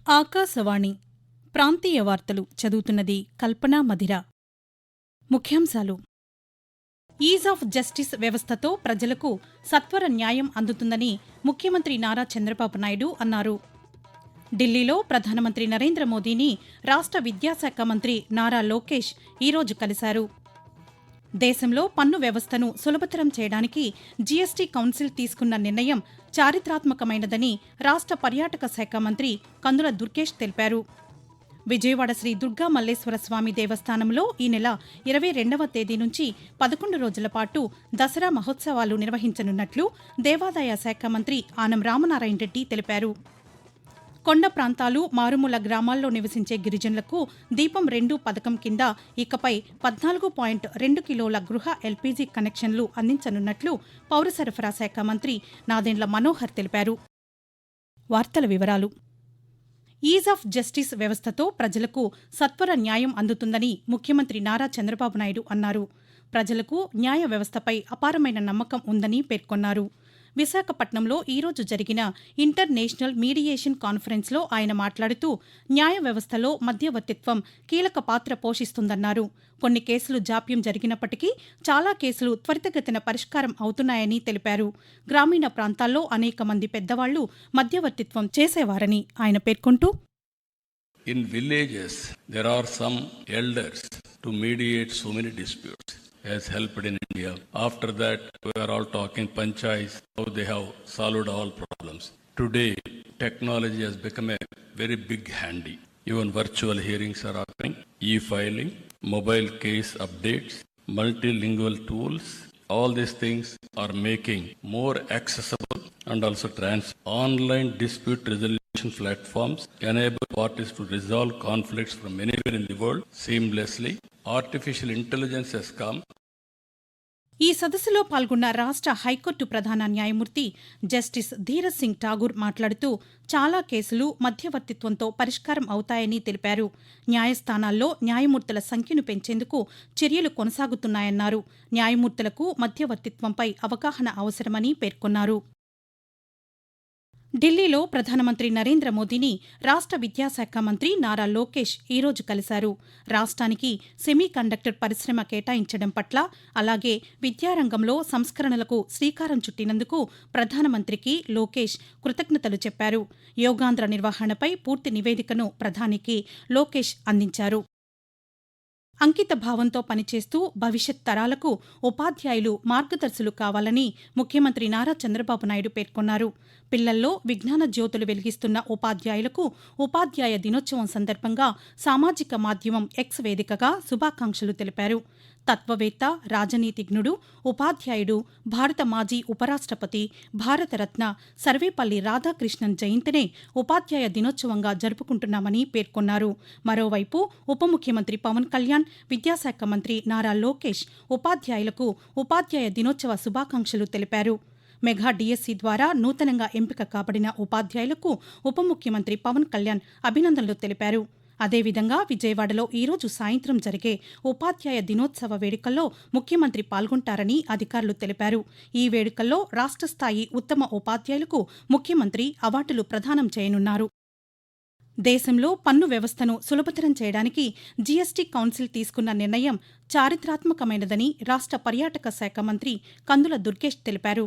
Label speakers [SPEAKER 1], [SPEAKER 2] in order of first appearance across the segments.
[SPEAKER 1] ఆకాశవాణి ప్రాంతీయ వార్తలు చదువుతున్నది కల్పనా మధిర. ముఖ్యాంశాలు: ఈజ్ ఆఫ్ జస్టిస్ వ్యవస్థతో ప్రజలకు సత్వర న్యాయం అందుతుందని ముఖ్యమంత్రి నారా చంద్రబాబు నాయుడు అన్నారు. ఢిల్లీలో ప్రధానమంత్రి నరేంద్ర మోదీని రాష్ట్ర విద్యాశాఖ మంత్రి నారా లోకేష్ ఈరోజు కలిశారు. దేశంలో పన్ను వ్యవస్థను సులభతరం చేయడానికి జీఎస్టీ కౌన్సిల్ తీసుకున్న నిర్ణయం చారిత్రాత్మకమైనదని రాష్ట్ర పర్యాటక శాఖ మంత్రి కందుల దుర్గేష్ తెలిపారు. విజయవాడ శ్రీ దుర్గా మల్లేశ్వర స్వామి దేవస్థానంలో ఈ నెల 22వ తేదీ నుంచి 11 రోజుల పాటు దసరా మహోత్సవాలు నిర్వహించనున్నట్లు దేవాదాయ శాఖ మంత్రి ఆనం రామనారాయణ రెడ్డి తెలిపారు. కొండ ప్రాంతాలు, మారుమూల గ్రామాల్లో నివసించే గిరిజనులకు దీపం 2 పథకం కింద ఇకపై 14.2 కిలోల గృహ ఎల్పీజీ కనెక్షన్లు అందించనున్నట్లు పౌర సరఫరా శాఖ మంత్రి నాదెండ్ల మనోహర్ తెలిపారు. వార్తల వివరాలు: ఈజ్ ఆఫ్ జస్టిస్ వ్యవస్థతో ప్రజలకు సత్వర న్యాయం అందుతుందని ముఖ్యమంత్రి నారా చంద్రబాబు నాయుడు అన్నారు. ప్రజలకు న్యాయ వ్యవస్థపై అపారమైన నమ్మకం ఉందని పేర్కొన్నారు. విశాఖపట్నంలో ఈరోజు జరిగిన ఇంటర్నేషనల్ మీడియేషన్ కాన్ఫరెన్స్లో ఆయన మాట్లాడుతూ న్యాయ వ్యవస్థలో మధ్యవర్తిత్వం కీలక పాత్ర పోషిస్తుందన్నారు. కొన్ని కేసులు జాప్యం జరిగినప్పటికీ చాలా కేసులు త్వరితగతిన పరిష్కారం అవుతున్నాయని తెలిపారు. గ్రామీణ ప్రాంతాల్లో అనేక మంది పెద్దవాళ్లు మధ్యవర్తిత్వం చేసేవారని ఆయన పేర్కొంటూ,
[SPEAKER 2] In villages, there are some elders to mediate so many disputes, has helped in India. After that, we are all talking panchayats, how they have solved all problems. Today, technology has become a very big handy. Even virtual hearings are happening, e-filing, mobile case updates, multilingual tools. All these things are making more accessible and also online dispute resolution platforms enable parties to resolve conflicts from anywhere in the world seamlessly. Artificial intelligence has come.
[SPEAKER 1] ఈ సదస్సులో పాల్గొన్న రాష్ట్ర high court ప్రధాన న్యాయమూర్తి justice Dheeraj Singh Tagore మాట్లాడుతూ చాలా కేసులు మధ్యవర్తిత్వంతో పరిష్కారం అవుతాయని తెలిపారు. న్యాయస్థానాల్లో న్యాయమూర్తుల సంఖ్యను పెంచేందుకు చర్యలు కొనసాగుతున్నాయన్నారు. న్యాయమూర్తులకు మధ్యవర్తిత్వంపై అవగాహన అవసరమని పేర్కొన్నారు. ఢిల్లీలో ప్రధానమంత్రి నరేంద్ర మోదీని రాష్ట్ర విద్యాశాఖ మంత్రి నారా లోకేష్ ఈరోజు కలిశారు. రాష్ట్రానికి సెమీకండక్టర్ పరిశ్రమ కేటాయించడం పట్ల, అలాగే విద్యారంగంలో సంస్కరణలకు శ్రీకారం చుట్టినందుకు ప్రధానమంత్రికి లోకేష్ కృతజ్ఞతలు చెప్పారు. యోగాంధ్ర నిర్వహణపై పూర్తి నివేదికను ప్రధానికి లోకేష్ అందించారు. అంకిత భావంతో పనిచేస్తూ భవిష్యత్ తరాలకు ఉపాధ్యాయులు మార్గదర్శులు కావాలని ముఖ్యమంత్రి నారా చంద్రబాబు నాయుడు పేర్కొన్నారు. పిల్లల్లో విజ్ఞాన జ్యోతులు వెలిగిస్తున్న ఉపాధ్యాయులకు ఉపాధ్యాయ దినోత్సవం సందర్భంగా సామాజిక మాధ్యమం ఎక్స్ వేదికగా శుభాకాంక్షలు తెలిపారు. తత్వవేత్త, రాజనీతిజ్ఞుడు, ఉపాధ్యాయుడు, భారత మాజీ ఉపరాష్ట్రపతి, భారతరత్న సర్వేపల్లి రాధాకృష్ణన్ జయంతినే ఉపాధ్యాయ దినోత్సవంగా జరుపుకుంటున్నామని పేర్కొన్నారు. మరోవైపు ఉప ముఖ్యమంత్రి పవన్ కళ్యాణ్, విద్యాశాఖ మంత్రి నారా లోకేష్ ఉపాధ్యాయులకు ఉపాధ్యాయ దినోత్సవ శుభాకాంక్షలు తెలిపారు. మెగా డిఎస్సి ద్వారా నూతనంగా ఎంపిక కాబడిన ఉపాధ్యాయులకు ఉప ముఖ్యమంత్రి పవన్ కళ్యాణ్ అభినందనలు తెలిపారు. అదేవిధంగా విజయవాడలో ఈరోజు సాయంత్రం జరిగే ఉపాధ్యాయ దినోత్సవ వేడుకల్లో ముఖ్యమంత్రి పాల్గొంటారని అధికారులు తెలిపారు. ఈ వేడుకల్లో రాష్ట్ర స్థాయి ఉత్తమ ఉపాధ్యాయులకు ముఖ్యమంత్రి అవార్డులు ప్రదానం చేయనున్నారు. దేశంలో పన్ను వ్యవస్థను సులభతరం చేయడానికి జీఎస్టీ కౌన్సిల్ తీసుకున్న నిర్ణయం చారిత్రాత్మకమైనదని రాష్ట్ర పర్యాటక శాఖ మంత్రి కందుల దుర్గేష్ తెలిపారు.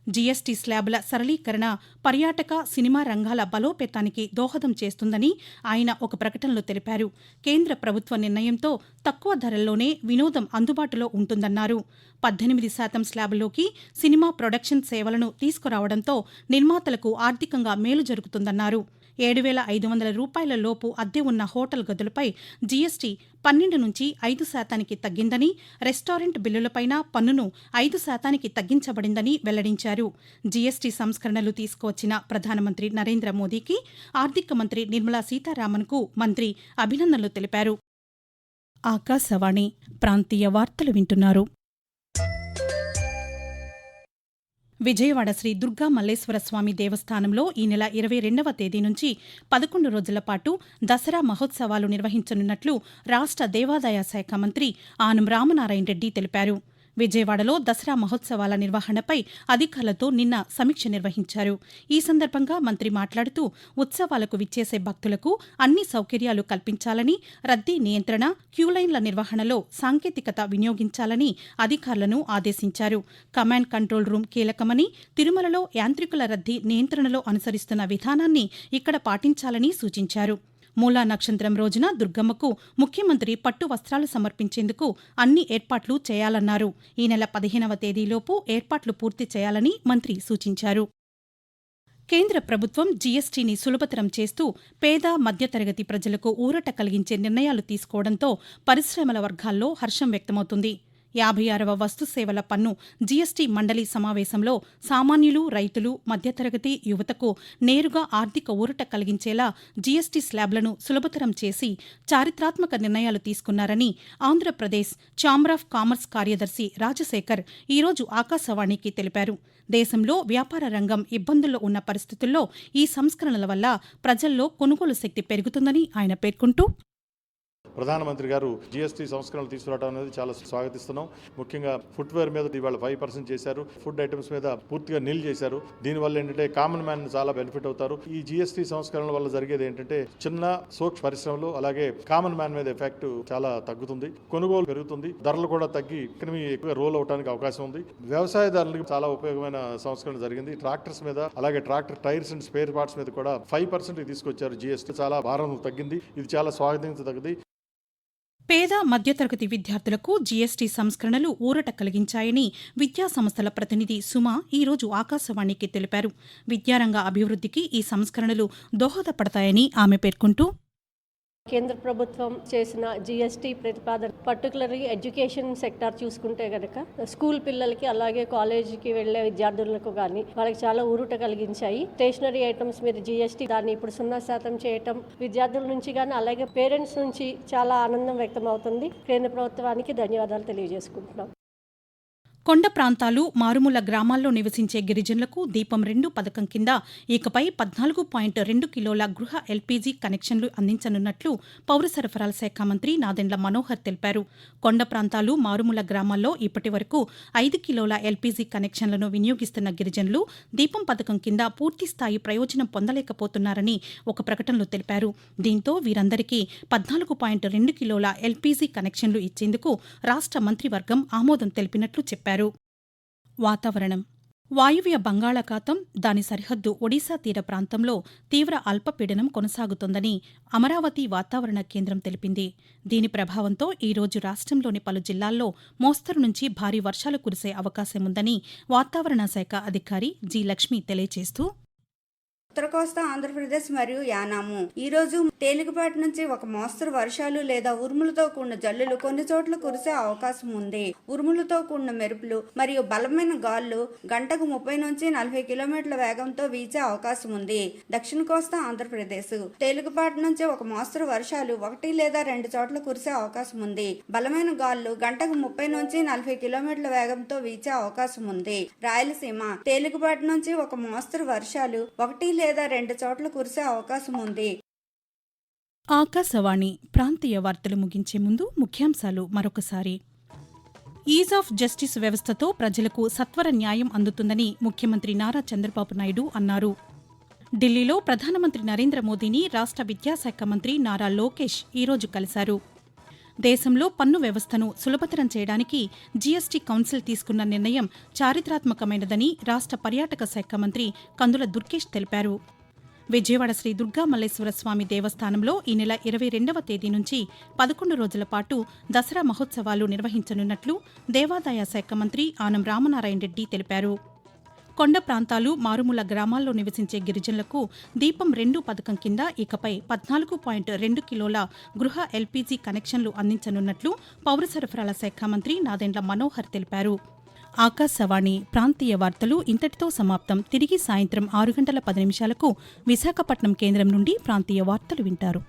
[SPEAKER 1] జీఎస్టీ స్లాబుల సరళీకరణ పర్యాటక, సినిమా రంగాల బలోపేతానికి దోహదం చేస్తుందని ఆయన ఒక ప్రకటనలో తెలిపారు. కేంద్ర ప్రభుత్వ నిర్ణయంతో తక్కువ ధరల్లోనే వినోదం అందుబాటులో ఉంటుందన్నారు. 18% స్లాబులోకి సినిమా ప్రొడక్షన్ సేవలను తీసుకురావడంతో నిర్మాతలకు ఆర్థికంగా మేలు జరుగుతుందన్నారు. 7,500 రూపాయల లోపు అద్దె ఉన్న హోటల్ గదులపై జీఎస్టీ 12 నుంచి 5% తగ్గిందని, రెస్టారెంట్ బిల్లులపైన పన్నును 5% తగ్గించబడిందని వెల్లడించారు. జీఎస్టీ సంస్కరణలు తీసుకువచ్చిన ప్రధానమంత్రి నరేంద్ర మోదీకి, ఆర్థిక మంత్రి నిర్మలా సీతారామన్కు మంత్రి అభినందనలు తెలిపారు. ఆకాశవాణి ప్రాంతీయ వార్తలు వింటున్నారు. విజయవాడ శ్రీ దుర్గా మల్లేశ్వర స్వామి దేవస్థానంలో ఈ నెల 22వ తేదీ నుంచి 11 రోజుల పాటు దసరా మహోత్సవాలు నిర్వహించనున్నట్లు రాష్ట్ర దేవాదాయ శాఖ మంత్రి ఆనం రామనారాయణ రెడ్డి తెలిపారు. విజయవాడలో దసరా మహోత్సవాల నిర్వహణపై అధికారులతో నిన్న సమీక్ష నిర్వహించారు. ఈ సందర్భంగా మంత్రి మాట్లాడుతూ ఉత్సవాలకు విచ్చేసే భక్తులకు అన్ని సౌకర్యాలు కల్పించాలని, రద్దీ నియంత్రణ, క్యూలైన్ల నిర్వహణలో సాంకేతికత వినియోగించాలని అధికారులను ఆదేశించారు. కమాండ్ కంట్రోల్ రూమ్ కీలకమని, తిరుమలలో యాంత్రికుల రద్దీ నియంత్రణలో అనుసరిస్తున్న విధానాన్ని ఇక్కడ పాటించాలని సూచించారు. మూలా నక్షత్రం రోజున దుర్గమ్మకు ముఖ్యమంత్రి పట్టు వస్త్రాలు సమర్పించేందుకు అన్ని ఏర్పాట్లు చేయాలన్నారు. ఈ నెల 15వ తేదీలోపు ఏర్పాట్లు పూర్తి చేయాలని మంత్రి సూచించారు. కేంద్ర ప్రభుత్వం జీఎస్టీని సులభతరం చేస్తూ పేద, మధ్యతరగతి ప్రజలకు ఊరట కలిగించే నిర్ణయాలు తీసుకోవడంతో పరిశ్రమల వర్గాల్లో హర్షం వ్యక్తమవుతుంది. 56వ వస్తు సేవల పన్ను జీఎస్టీ మండలి సమావేశంలో సామాన్యులు, రైతులు, మధ్యతరగతి, యువతకు నేరుగా ఆర్థిక ఊరట కలిగించేలా జీఎస్టీ స్లాబ్లను సులభతరం చేసి చారిత్రాత్మక నిర్ణయాలు తీసుకున్నారని ఆంధ్రప్రదేశ్ ఛాంబర్ ఆఫ్ కామర్స్ కార్యదర్శి రాజశేఖర్ ఈరోజు ఆకాశవాణికి తెలిపారు. దేశంలో వ్యాపార రంగం ఇబ్బందుల్లో ఉన్న పరిస్థితుల్లో ఈ సంస్కరణల వల్ల ప్రజల్లో కొనుగోలు శక్తి పెరుగుతుందని ఆయన పేర్కొంటూ,
[SPEAKER 3] ప్రధానమంత్రి గారు జీఎస్టీ సంస్కరణలు తీసుకురావడం అనేది చాలా స్వాగతిస్తున్నాం. ముఖ్యంగా ఫుట్వేర్ మీద ఇవాళ 5% చేశారు. ఫుడ్ ఐటమ్స్ మీద పూర్తిగా నిల్ చేశారు. దీనివల్ల ఏంటంటే కామన్ మ్యాన్ చాలా బెనిఫిట్ అవుతారు. ఈ జీఎస్టీ సంస్కరణల వల్ల జరిగేది ఏంటంటే చిన్న సూక్ష్మ పరిశ్రమలు అలాగే కామన్ మ్యాన్ మీద ఎఫెక్ట్ చాలా తగ్గుతుంది, కొనుగోలు పెరుగుతుంది, ధరలు కూడా తగ్గి ఎకనమీ ఎక్కువ రోల్ అవడానికి అవకాశం ఉంది. వ్యవసాయదారులకు చాలా ఉపయోగమైన సంస్కరణ జరిగింది. ట్రాక్టర్స్ మీద అలాగే tractor tyres and spare parts మీద కూడా 5% తీసుకొచ్చారు. జీఎస్టీ చాలా భారం తగ్గింది. ఇది చాలా స్వాగతించదగ్గది.
[SPEAKER 1] పేద, మధ్యతరగతి విద్యార్థులకు జీఎస్టీ సంస్కరణలు ఊరట కలిగించాయని విద్యాసంస్థల ప్రతినిధి సుమ ఈరోజు ఆకాశవాణికి తెలిపారు. విద్యారంగ అభివృద్ధికి ఈ సంస్కరణలు దోహదపడతాయని ఆమె పేర్కొంటూ,
[SPEAKER 4] కేంద్ర ప్రభుత్వం చేసిన జీఎస్టీ ప్రతిపాదన పర్టికులర్లీ ఎడ్యుకేషన్ సెక్టార్ చూసుకుంటే కనుక స్కూల్ పిల్లలకి అలాగే కాలేజీకి వెళ్లే విద్యార్థులకు కానీ వాళ్ళకి చాలా ఊరట కలిగించాయి. స్టేషనరీ ఐటమ్స్ మీద జీఎస్టీ దాన్ని ఇప్పుడు 0% చేయటం విద్యార్థుల నుంచి కానీ అలాగే పేరెంట్స్ నుంచి చాలా ఆనందం వ్యక్తం అవుతుంది. కేంద్ర ప్రభుత్వానికి ధన్యవాదాలు తెలియజేసుకుంటున్నాం.
[SPEAKER 1] కొండ ప్రాంతాలు, మారుమూల గ్రామాల్లో నివసించే గిరిజనులకు దీపం 2 పథకం కింద ఇకపై 14.2 కిలోల గృహ ఎల్పీజీ కనెక్షన్లు అందించనున్నట్లు పౌర సరఫరాల శాఖ మంత్రి నాదెండ్ల మనోహర్ తెలిపారు. కొండ ప్రాంతాలు, మారుమూల గ్రామాల్లో ఇప్పటి వరకు 5 కిలోల ఎల్పీజీ కనెక్షన్లను వినియోగిస్తున్న గిరిజనులు దీపం పథకం కింద పూర్తిస్థాయి ప్రయోజనం పొందలేకపోతున్నారని ఒక ప్రకటనలో తెలిపారు. దీంతో వీరందరికీ 14.2 కిలోల ఎల్పీజీ కనెక్షన్లు ఇచ్చేందుకు రాష్ట్ర మంత్రివర్గం ఆమోదం తెలిపినట్లు చెప్పారు. వాతావరణం. వాయువ్య బంగాళాఖాతం, దాని సరిహద్దు ఒడిశా తీర ప్రాంతంలో తీవ్ర అల్పపీడనం కొనసాగుతోందని అమరావతి వాతావరణ కేంద్రం తెలిపింది. దీని ప్రభావంతో ఈరోజు రాష్ట్రంలోని పలు జిల్లాల్లో మోస్తరు నుంచి భారీ వర్షాలు కురిసే అవకాశముందని వాతావరణ శాఖ అధికారి జి లక్ష్మి తెలియజేస్తూ,
[SPEAKER 5] ఉత్తర కోస్తా ఆంధ్రప్రదేశ్ మరియు యానాము ఈ రోజు తేలికపాటి నుంచి ఒక మోస్తరు వర్షాలు లేదా ఉరుములతో కూడిన జల్లులు కొన్ని చోట్ల కురిసే అవకాశం ఉంది. ఉరుములతో కూడిన మెరుపులు మరియు బలమైన గాలులు గంటకు 30 నుంచి 40 కిలోమీటర్ల వేగంతో వీచే అవకాశం ఉంది. దక్షిణ కోస్తా ఆంధ్రప్రదేశ్ తేలికపాటి నుంచి ఒక మోస్తరు వర్షాలు 1 లేదా 2 చోట్ల కురిసే అవకాశం ఉంది. బలమైన గాలులు గంటకు 30 నుంచి 40 కిలోమీటర్ల వేగంతో వీచే అవకాశం ఉంది. రాయలసీమ తేలికపాటి నుంచి ఒక మోస్తరు వర్షాలు 1 లేదా 2 చోట్ల కురిసే అవకాశం ఉంది.
[SPEAKER 1] ఆకాశవాణి ప్రాంతీయ వార్తలు ముగించే ముందు ముఖ్యాంశాలు మరొకసారి. ఈజ్ ఆఫ్ జస్టిస్ వ్యవస్థతో ప్రజలకు సత్వర న్యాయం అందుతుందని ముఖ్యమంత్రి నారా చంద్రబాబు నాయుడు అన్నారు. ఢిల్లీలో ప్రధానమంత్రి నరేంద్ర మోదీని రాష్ట్ర విద్యాశాఖ మంత్రి నారా లోకేష్ ఈరోజు కలిశారు. దేశంలో పన్ను వ్యవస్థను సులభతరం చేయడానికి జీఎస్టీ కౌన్సిల్ తీసుకున్న నిర్ణయం చారిత్రాత్మకమైనదని రాష్ట్ర పర్యాటక శాఖ మంత్రి కందుల దుర్గేష్ తెలిపారు. విజయవాడ శ్రీ దుర్గా మల్లేశ్వర స్వామి దేవస్థానంలో ఈ నెల 22వ తేదీ నుంచి 11 రోజుల పాటు దసరా మహోత్సవాలు నిర్వహించనున్నట్లు దేవాదాయ శాఖ మంత్రి ఆనం రామనారాయణ రెడ్డి తెలిపారు. కొండ ప్రాంతాలు, మారుమూల గ్రామాల్లో నివసించే గిరిజనులకు దీపం 2 పథకం కింద ఇకపై 14.2 కిలోల గృహ ఎల్పీజీ కనెక్షన్లు అందించనున్నట్లు పౌర సరఫరాల శాఖ మంత్రి నాదెండ్ల మనోహర్ తెలిపారు. ఆకాశవాణి ప్రాంతీయ వార్తలు ఇంతటితో సమాప్తం. తిరిగి సాయంత్రం 6 గంటల 10 నిమిషాలకు విశాఖపట్నం కేంద్రం నుండి ప్రాంతీయ వార్తలు వింటారు.